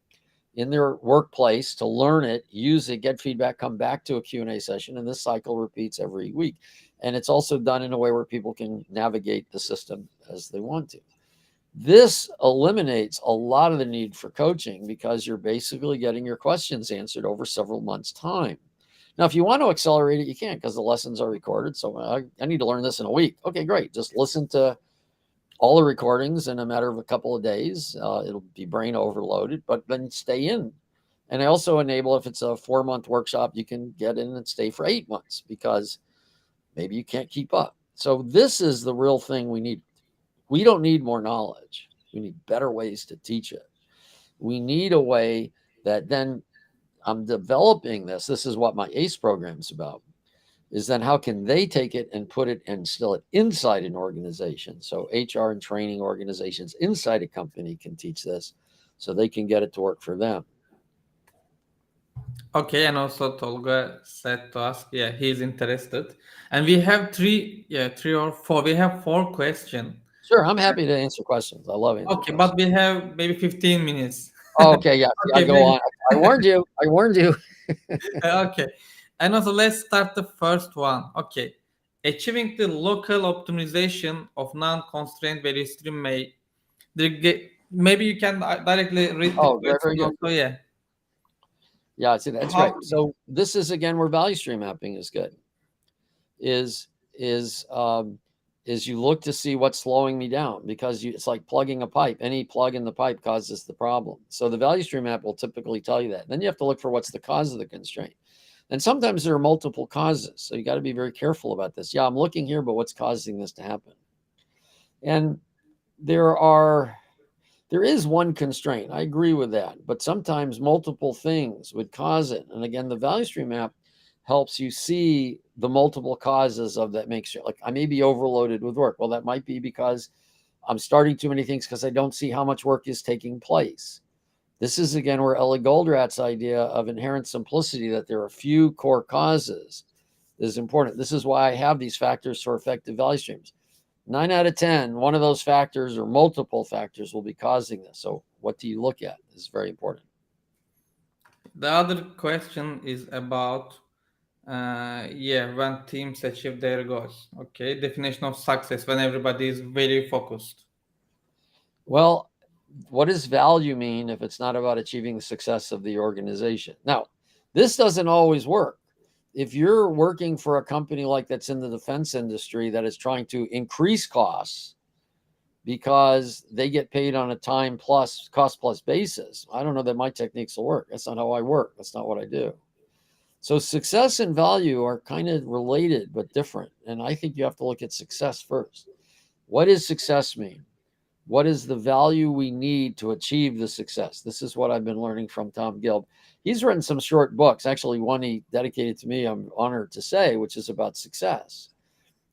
in their workplace to learn it, use it, get feedback, come back to a Q&A session. And this cycle repeats every week. And it's also done in a way where people can navigate the system as they want to. This eliminates a lot of the need for coaching because you're basically getting your questions answered over several months' time. Now, if you want to accelerate it, you can because the lessons are recorded. So I need to learn this in a week. Okay, great. Just listen to all the recordings in a matter of a couple of days. It'll be brain overloaded, but then stay in. And I also enable, if it's a 4-month workshop, you can get in and stay for 8 months because maybe you can't keep up. So this is the real thing we need. We don't need more knowledge. We need better ways to teach it. We need a way that then I'm developing this. This is what my ACE program is about, is then how can they take it and put it and instill it inside an organization? So HR and training organizations inside a company can teach this so they can get it to work for them. Okay, and also Tolga said to us, yeah, he's interested. And we have three or four. We have four questions. Sure, I'm happy to answer questions. I love answering Okay, but questions. we have maybe 15 minutes. Oh, okay, yeah, see, I Okay, go maybe. on. I warned you. I warned you. Okay. And also, let's start the first one. Okay. Achieving the local optimization of non-constraint value stream maybe you can directly read the Oh, very, very question good. also. Yeah. Yeah, see, that's How? great. So this is again where value stream mapping is good. Is is um, is you look to see what's slowing me down because it's like plugging a pipe. Any plug in the pipe causes the problem. So the value stream map will typically tell you that. Then you have to look for what's the cause of the constraint. And sometimes there are multiple causes. So you got to be very careful about this. Yeah, I'm looking here, but what's causing this to happen? And there are there is one constraint. I agree with that. But sometimes multiple things would cause it. And again, the value stream map helps you see the multiple causes of that makes you like I may be overloaded with work. Well, that might be because I'm starting too many things because I don't see how much work is taking place. This is again where Ellie Goldrat's idea of inherent simplicity, that there are few core causes, is important. This is why I have these factors for effective value streams. 9 out of 10, one of those factors or multiple factors will be causing this. So what do you look at is very important. The other question is about when teams achieve their goals. Okay, definition of success when everybody is very focused. Well, what does value mean if it's not about achieving the success of the organization? Now, this doesn't always work. If you're working for a company like that's in the defense industry that is trying to increase costs because they get paid on a time plus cost plus basis, I don't know that my techniques will work. That's not how I work. That's not what I do. So success and value are kind of related but different. And I think you have to look at success first. What does success mean? What is the value we need to achieve the success? This is what I've been learning from Tom Gilb. He's written some short books, actually one he dedicated to me, I'm honored to say, which is about success.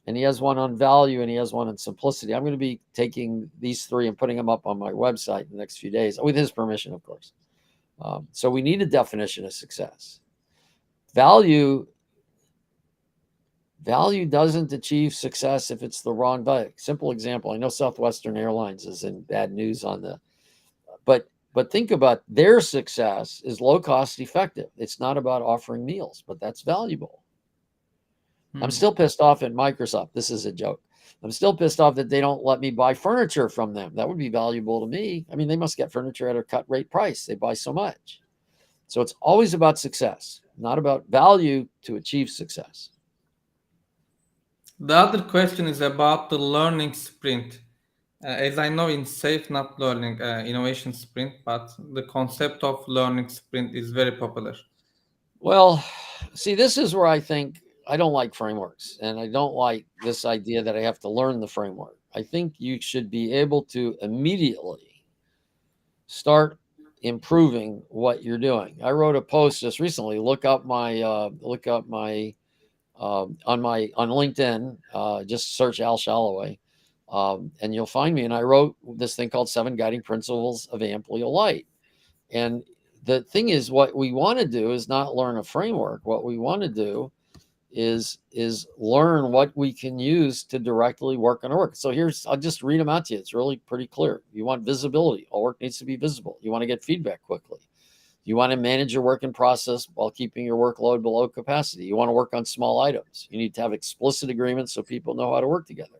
And he has one on value and he has one on simplicity. I'm going to be taking these three and putting them up on my website in the next few days, with his permission, of course. So we need a definition of success. Value doesn't achieve success if it's the wrong value. Simple example. I know Southwestern Airlines is in bad news on the, but think about their success is low cost effective. It's not about offering meals, but that's valuable. I'm still pissed off at Microsoft. This is a joke. I'm still pissed off that they don't let me buy furniture from them. That would be valuable to me. I mean, they must get furniture at a cut rate price. They buy so much. So it's always about success, not about value to achieve success. The other question is about the learning sprint. As I know, in SAFE, not learning innovation sprint, but the concept of learning sprint is very popular. Well, see, this is where I think I don't like frameworks, and I don't like this idea that I have to learn the framework. I think you should be able to immediately start improving what you're doing. I wrote a post just recently. Look up my on LinkedIn. Just search Al Shalloway, and you'll find me. And I wrote this thing called 7 Guiding Principles of Amplio Light. And the thing is, what we want to do is not learn a framework. What we want to do is learn what we can use to directly work on our work. So I'll just read them out to you. It's really pretty clear. You want visibility. All work needs to be visible. You want to get feedback quickly. You want to manage your work in process while keeping your workload below capacity. You want to work on small items. You need to have explicit agreements so people know how to work together.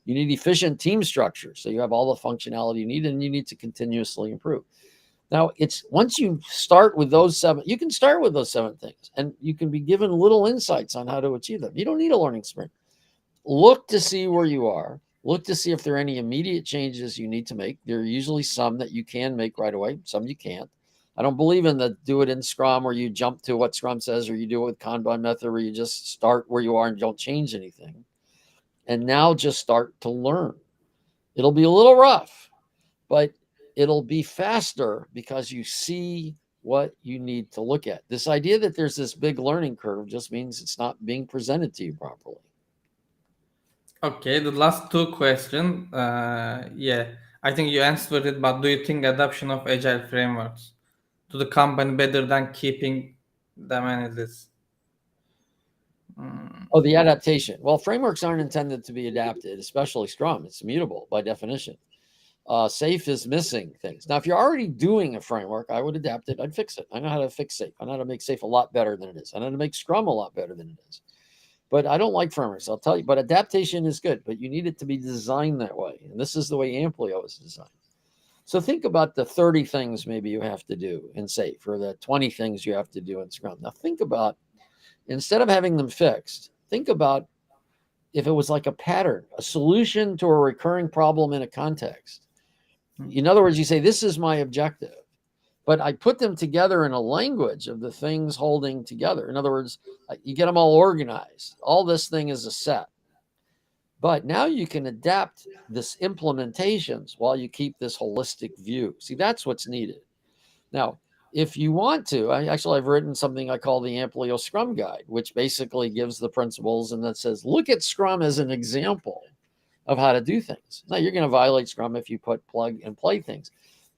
You need efficient team structure so you have all the functionality you need, and you need to continuously improve. Now, it's once you start with those 7, you can start with those 7 things, and you can be given little insights on how to achieve them. You don't need a learning sprint. Look to see where you are, Look to see if there are any immediate changes you need to make. There are usually some that you can make right away, some you can't. I don't believe in the do it in Scrum where you jump to what Scrum says, or you do it with Kanban method where you just start where you are and don't change anything. And now just start to learn. It'll be a little rough, but it'll be faster because you see what you need to look at. This idea that there's this big learning curve just means it's not being presented to you properly. Okay, the last two questions. Yeah, I think you answered it, but do you think adoption of agile frameworks to the company better than keeping them as is? Oh, the adaptation. Well, frameworks aren't intended to be adapted, especially Scrum. It's immutable by definition. Safe is missing things. Now, if you're already doing a framework, I would adapt it. I'd fix it. I know how to fix Safe. I know how to make Safe a lot better than it is. I know how to make Scrum a lot better than it is. But I don't like frameworks, I'll tell you. But adaptation is good, but you need it to be designed that way. And this is the way Amplio is designed. So think about the 30 things maybe you have to do in Safe, or the 20 things you have to do in Scrum. Now think about, instead of having them fixed, think about if it was like a pattern, a solution to a recurring problem in a context. In other words, you say, this is my objective, but I put them together in a language of the things holding together. In other words, you get them all organized. All this thing is a set. But now you can adapt this implementations while you keep this holistic view. See, that's what's needed. Now, if you want to, I've written something I call the Amplio Scrum Guide, which basically gives the principles and that says, look at Scrum as an example of how to do things. Now, you're going to violate Scrum if you put plug and play things.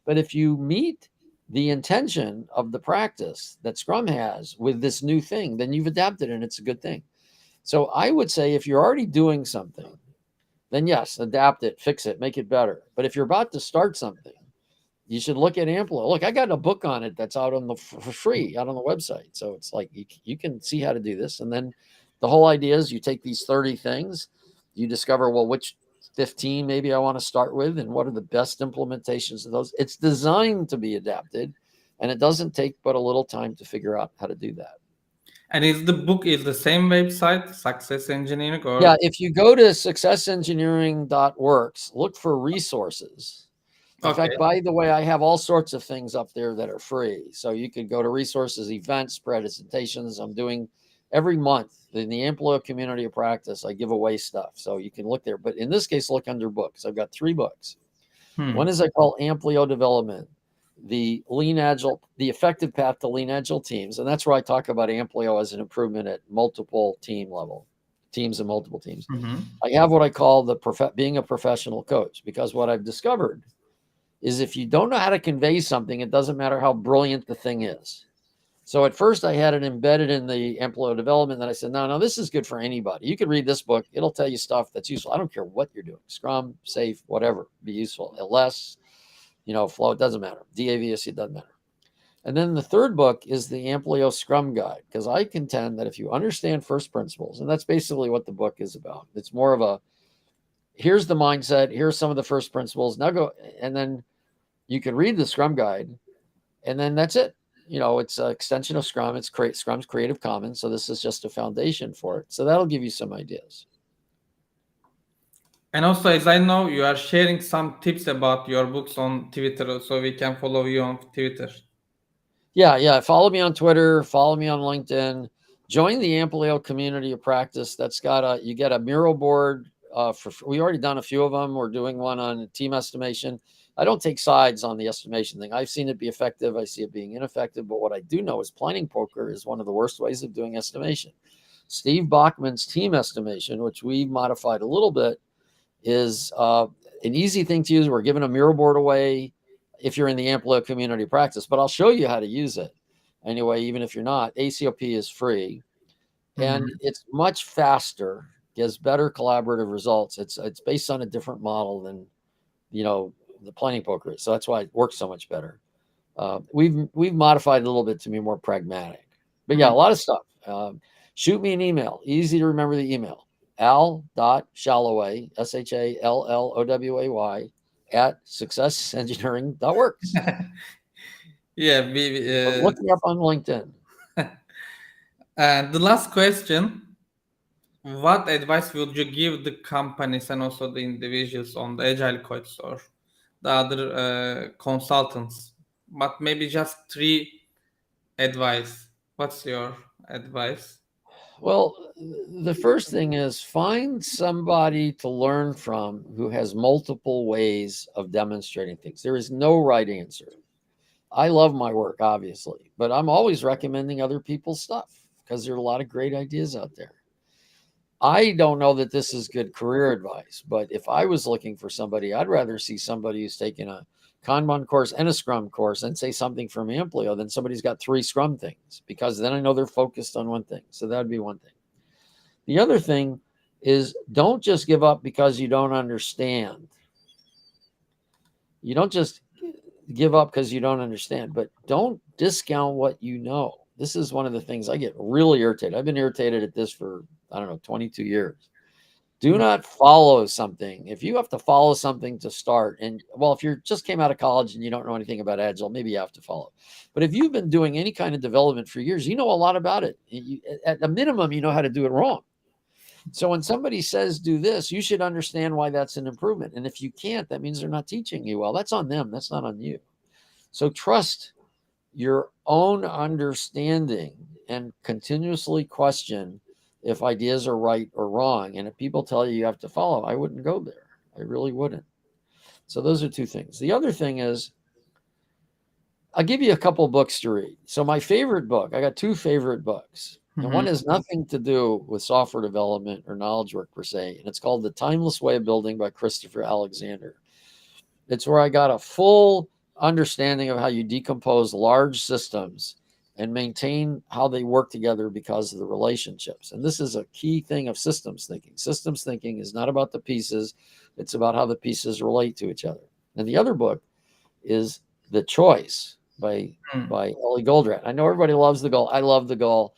But if you meet the intention of the practice that Scrum has with this new thing, then you've adapted and it's a good thing. So I would say if you're already doing something, then yes, adapt it, fix it, make it better. But if you're about to start something, you should look at Amplio. Look, I got a book on it that's out on the for free out on the website. So it's like you can see how to do this. And then the whole idea is you take these 30 things, you discover, well, which 15 maybe I want to start with, and what are the best implementations of those. It's designed to be adapted, and it doesn't take but a little time to figure out how to do that. And is the book is the same website, Success Engineering, or Yeah, if you go to successengineering.works, look for resources. In okay? fact, by the way, I have all sorts of things up there that are free. So you could go to resources, events, presentations. I'm doing every month in the Amplio community of practice. I give away stuff. So you can look there. But in this case, look under books. I've got 3 books. One is I call Amplio Development, the Lean Agile, the effective path to Lean Agile teams. And that's where I talk about Amplio as an improvement at multiple team level, teams and multiple teams. I have what I call the being a professional coach, because what I've discovered is if you don't know how to convey something, it doesn't matter how brilliant the thing is. So at first I had it embedded in the Amplio development that I said, no, this is good for anybody. You could read this book. It'll tell you stuff that's useful. I don't care what you're doing. Scrum, Safe, whatever, be useful. LS, Flow, it doesn't matter. DAVS, it doesn't matter. And then the third book is the Amplio Scrum Guide, because I contend that if you understand first principles, and that's basically what the book is about. It's more of a, here's the mindset, here's some of the first principles. Now go, and then you can read the Scrum Guide, and then that's it. It's an extension of Scrum. It's Scrum's Creative Commons. So this is just a foundation for it. So that'll give you some ideas. And also, as I know, you are sharing some tips about your books on Twitter, so we can follow you on Twitter. Yeah. Follow me on Twitter. Follow me on LinkedIn. Join the Amplio community of practice. That's you get a mural board. We already done a few of them. We're doing one on team estimation. I don't take sides on the estimation thing. I've seen it be effective. I see it being ineffective. But what I do know is planning poker is one of the worst ways of doing estimation. Steve Bachman's team estimation, which we modified a little bit, is an easy thing to use. We're giving a mural board away if you're in the Amplio community practice, but I'll show you how to use it. Anyway, even if you're not, ACOP is free, and it's much faster, gives better collaborative results. It's based on a different model than, the planning poker is. So that's why it works so much better. We've modified a little bit to be more pragmatic, but yeah, a lot of stuff. Shoot me an email. Easy to remember the email. al.shalloway, SHALLOWAY at successengineering.works. Yeah, Look me up on LinkedIn. and the last question, what advice would you give the companies and also the individuals on the agile coach or the other consultants? But maybe just three advice. What's your advice? Well, the first thing is find somebody to learn from who has multiple ways of demonstrating things. There is no right answer. I love my work, obviously, but I'm always recommending other people's stuff because there are a lot of great ideas out there. I don't know that this is good career advice, but if I was looking for somebody, I'd rather see somebody who's taken a Kanban course and a Scrum course and say something from Amplio than somebody's got three Scrum things, because then I know they're focused on one thing. So that'd be one thing. The other thing is don't just give up because you don't understand. You don't just give up because you don't understand, but don't discount what you know. This is one of the things I get really irritated. I've been irritated at this for, I don't know, 22 years. Do not follow something. If you have to follow something to start, and well, if you just came out of college and you don't know anything about Agile, maybe you have to follow. But if you've been doing any kind of development for years, you know a lot about it. At a minimum, you know how to do it wrong. So when somebody says do this, you should understand why that's an improvement. And if you can't, that means they're not teaching you well. That's on them. That's not on you. So trust your own understanding and continuously question if ideas are right or wrong. And if people tell you have to follow, I wouldn't go there. I really wouldn't. So those are two things. The other thing is, I'll give you a couple books to read. So my favorite book, I got two favorite books. And one has nothing to do with software development or knowledge work per se. And it's called The Timeless Way of Building by Christopher Alexander. It's where I got a full understanding of how you decompose large systems and maintain how they work together because of the relationships. And this is a key thing of systems thinking. Systems thinking is not about the pieces, it's about how the pieces relate to each other. And the other book is The Choice by Ellie Goldratt. I know everybody loves the goal. I love the goal.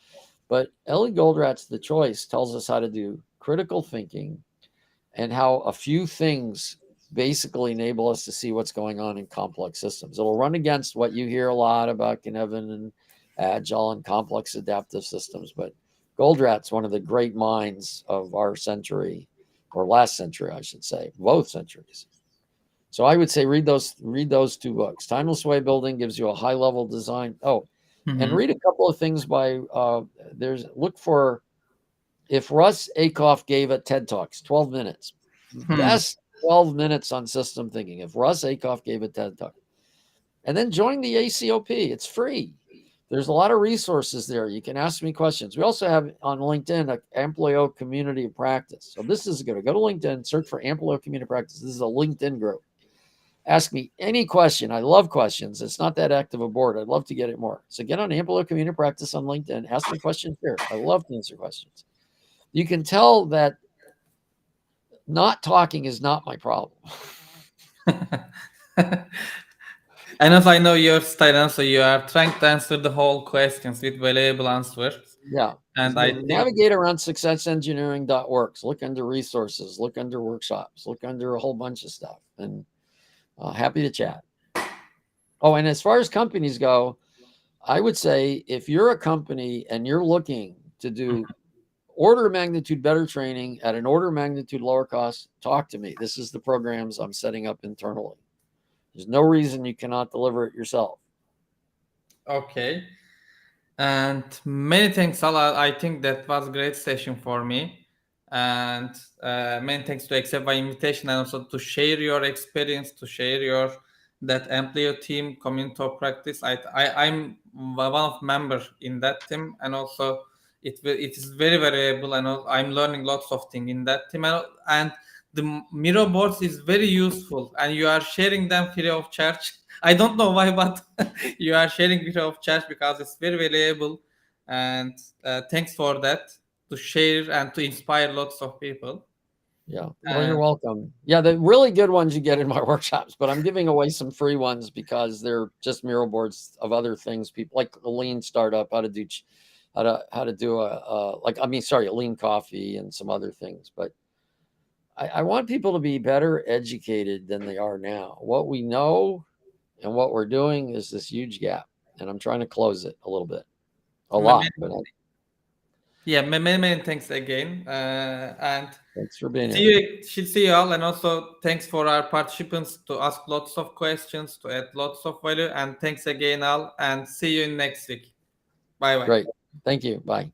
But Ellie Goldratt's The Choice tells us how to do critical thinking and how a few things basically enable us to see what's going on in complex systems. It'll run against what you hear a lot about Kinevin and Agile and complex adaptive systems. But Goldratt's one of the great minds of our century, or last century, I should say, both centuries. So I would say read those two books. Timeless Way Building gives you a high level design. Oh, and read a couple of things by look for if Russ Akoff gave a TED Talks, 12 minutes. Best 12 minutes on system thinking. If Russ Akoff gave a TED Talk. And then join the ACOP. It's free. There's a lot of resources there. You can ask me questions. We also have on LinkedIn an Amplio Community of Practice. So this is good. Go to LinkedIn, search for Amplio Community of Practice. This is a LinkedIn group. Ask me any question. I love questions. It's not that active a board. I'd love to get it more. So get on Amplio Community of Practice on LinkedIn. Ask me questions there. I love to answer questions. You can tell that not talking is not my problem. And as I know your style, so you are trying to answer the whole questions with valuable answers. Yeah. And I think Navigate around successengineering.works. Look under resources, look under workshops, look under a whole bunch of stuff. And happy to chat. Oh, and as far as companies go, I would say if you're a company and you're looking to do order of magnitude better training at an order of magnitude lower cost, talk to me. This is the programs I'm setting up internally. There's no reason you cannot deliver it yourself. okay. And many thanks, Salah. I think that was a great session for me. And many thanks to accept my invitation and also to share your experience, to share your that Amplio team community of practice. I'm one of member in that team, and also it is very variable, and I'm learning lots of things in that team, and the Miro boards is very useful, and you are sharing them free of charge. I don't know why, but you are sharing free of charge because it's very valuable, and thanks for that to share and to inspire lots of people. Yeah. Well, you're welcome. Yeah, the really good ones you get in my workshops, but I'm giving away some free ones because they're just Miro boards of other things. People like a lean startup, how to do a lean coffee and some other things. But I want people to be better educated than they are now. What we know and what we're doing is this huge gap, and I'm trying to close it a little bit, a lot. But Yeah, many thanks again, and Thanks for being see here. see you all, and also thanks for our participants to ask lots of questions, to add lots of value, and thanks again all, and see you in next week. Bye bye. Great. Thank you. Bye.